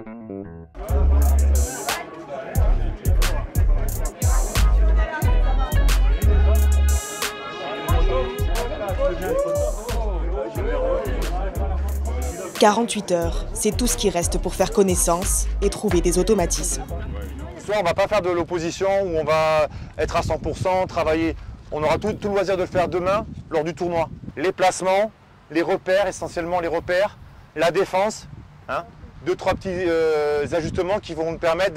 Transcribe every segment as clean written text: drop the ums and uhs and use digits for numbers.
« 48 heures, c'est tout ce qui reste pour faire connaissance et trouver des automatismes. » Soit on ne va pas faire de l'opposition où on va être à 100%, travailler. On aura tout le loisir de le faire demain lors du tournoi. Les placements, les repères, essentiellement les repères, la défense, hein, 2-3 petits ajustements qui vont nous permettre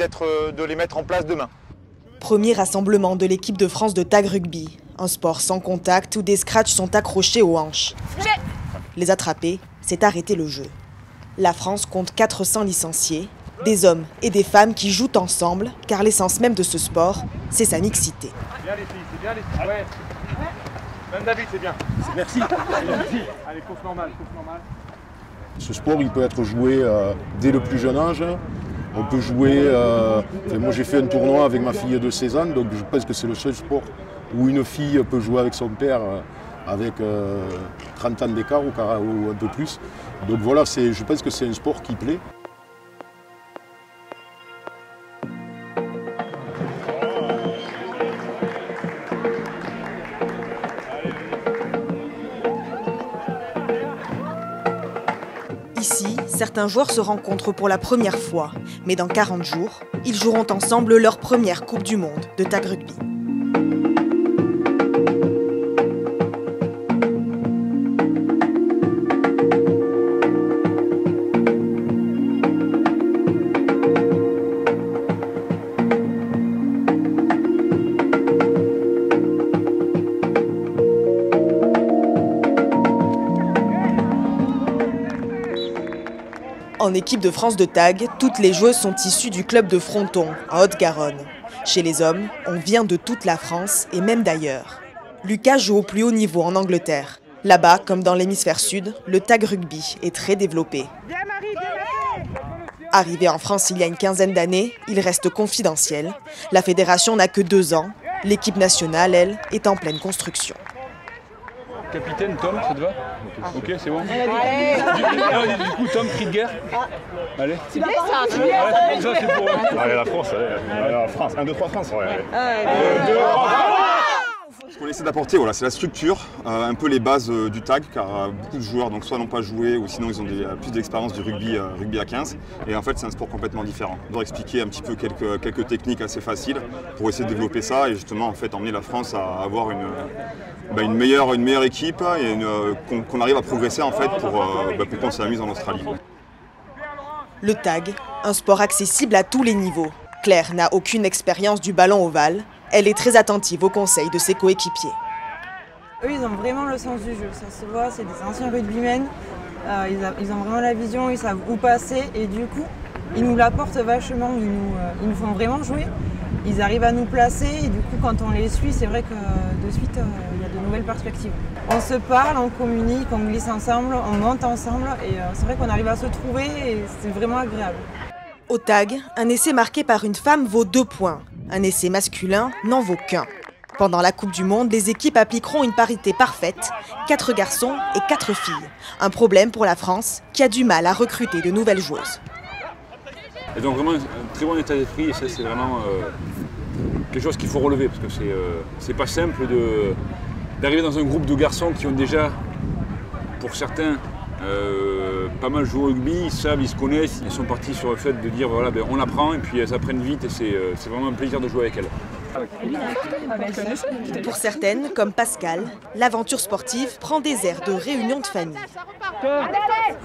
de les mettre en place demain. Premier rassemblement de l'équipe de France de tag rugby, un sport sans contact où des scratchs sont accrochés aux hanches. Les attraper, c'est arrêter le jeu. La France compte 400 licenciés, des hommes et des femmes qui jouent ensemble, car l'essence même de ce sport, c'est sa mixité. C'est bien les filles, c'est bien les filles. Ouais. Même David, c'est bien. Merci. Allez, course normale, course normale. Ce sport, il peut être joué dès le plus jeune âge. On peut jouer... moi, j'ai fait un tournoi avec ma fille de 16 ans, donc je pense que c'est le seul sport où une fille peut jouer avec son père avec 30 ans d'écart ou un peu plus. Donc voilà, je pense que c'est un sport qui plaît. Ici, certains joueurs se rencontrent pour la première fois, mais dans 40 jours, ils joueront ensemble leur première Coupe du Monde de tag rugby. En équipe de France de tag, toutes les joueuses sont issues du club de Fronton, en Haute-Garonne. Chez les hommes, on vient de toute la France et même d'ailleurs. Lucas joue au plus haut niveau en Angleterre. Là-bas, comme dans l'hémisphère sud, le tag rugby est très développé. Arrivé en France il y a une quinzaine d'années, il reste confidentiel. La fédération n'a que 2 ans. L'équipe nationale, elle, est en pleine construction. Capitaine, Tom, ça te va? Ok, c'est bon. Du coup, Tom, cri de guerre. Allez. C'est bien ça, c'est bien ça. C'est pour... Allez, la France, allez, la France. 1, 2, 3, France. Ouais, allez. 1, 2, 3. Ce qu'on essaie d'apporter, voilà, c'est la structure, un peu les bases du tag, car beaucoup de joueurs donc, soit n'ont pas joué ou sinon ils ont plus d'expérience du rugby à 15. Et en fait, c'est un sport complètement différent. On doit expliquer un petit peu quelques techniques assez faciles pour essayer de développer ça et justement en fait, emmener la France à avoir une meilleure équipe et qu'on arrive à progresser en fait, pour qu'on s'amuse en Australie. Le tag, un sport accessible à tous les niveaux. Claire n'a aucune expérience du ballon ovale. Elle est très attentive aux conseils de ses coéquipiers. Eux, ils ont vraiment le sens du jeu, ça se voit, c'est des anciens rugbymen. Ils ont vraiment la vision, ils savent où passer et du coup, ils nous l'apportent vachement, ils nous font vraiment jouer. Ils arrivent à nous placer et du coup, quand on les suit, c'est vrai que de suite, il y a de nouvelles perspectives. On se parle, on communique, on glisse ensemble, on monte ensemble et c'est vrai qu'on arrive à se trouver et c'est vraiment agréable. Au tag, un essai marqué par une femme vaut 2 points. Un essai masculin n'en vaut qu'un. Pendant la Coupe du Monde, les équipes appliqueront une parité parfaite, 4 garçons et 4 filles. Un problème pour la France, qui a du mal à recruter de nouvelles joueuses. Et donc vraiment un très bon état d'esprit, et ça c'est vraiment quelque chose qu'il faut relever, parce que c'est pas simple d'arriver dans un groupe de garçons qui ont déjà, pour certains, pas mal joué au rugby, ils savent, ils se connaissent, ils sont partis sur le fait de dire voilà, ben, on apprend et puis elles apprennent vite et c'est vraiment un plaisir de jouer avec elles. Pour certaines, comme Pascal, l'aventure sportive prend des airs de réunion de famille.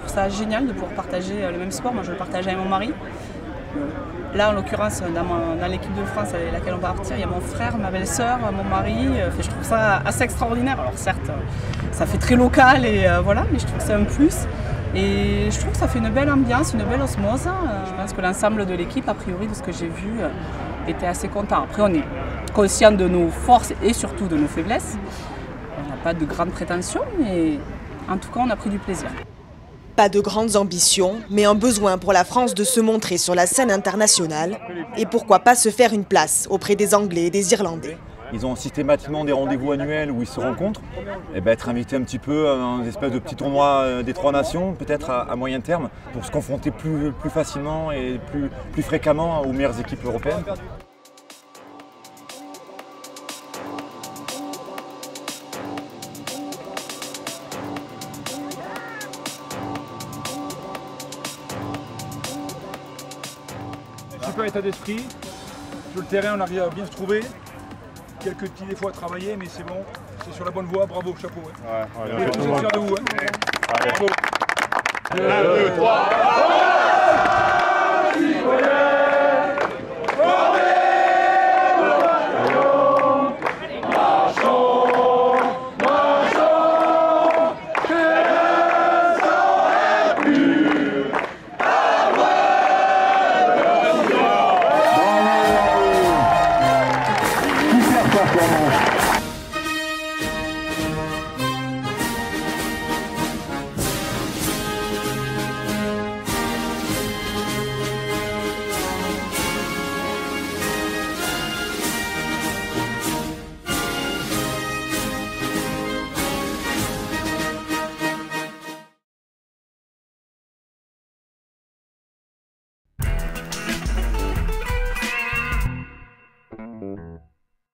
C'est génial de pouvoir partager le même sport, moi je le partage avec mon mari. Là, en l'occurrence, dans l'équipe de France avec laquelle on va partir, il y a mon frère, ma belle-sœur, mon mari. Je trouve ça assez extraordinaire. Alors certes, ça fait très local et voilà, mais je trouve que c'est un plus. Et je trouve que ça fait une belle ambiance, une belle osmose. Je pense que l'ensemble de l'équipe, a priori, de ce que j'ai vu, était assez content. Après, on est conscient de nos forces et surtout de nos faiblesses. On n'a pas de grandes prétentions, mais en tout cas, on a pris du plaisir. Pas de grandes ambitions, mais un besoin pour la France de se montrer sur la scène internationale et pourquoi pas se faire une place auprès des Anglais et des Irlandais. ils ont systématiquement des rendez-vous annuels où ils se rencontrent, et être invité un petit peu dans une espèce de petit tournoi des 3 nations, peut-être à moyen terme, pour se confronter plus facilement et plus fréquemment aux meilleures équipes européennes. Super état d'esprit. Sur le terrain, on arrive à bien se trouver. Quelques petits défauts à travailler, mais c'est bon. C'est sur la bonne voie. Bravo, chapeau. Ouais. Vous êtes fiers de vous. Bravo. 1, 2, 3.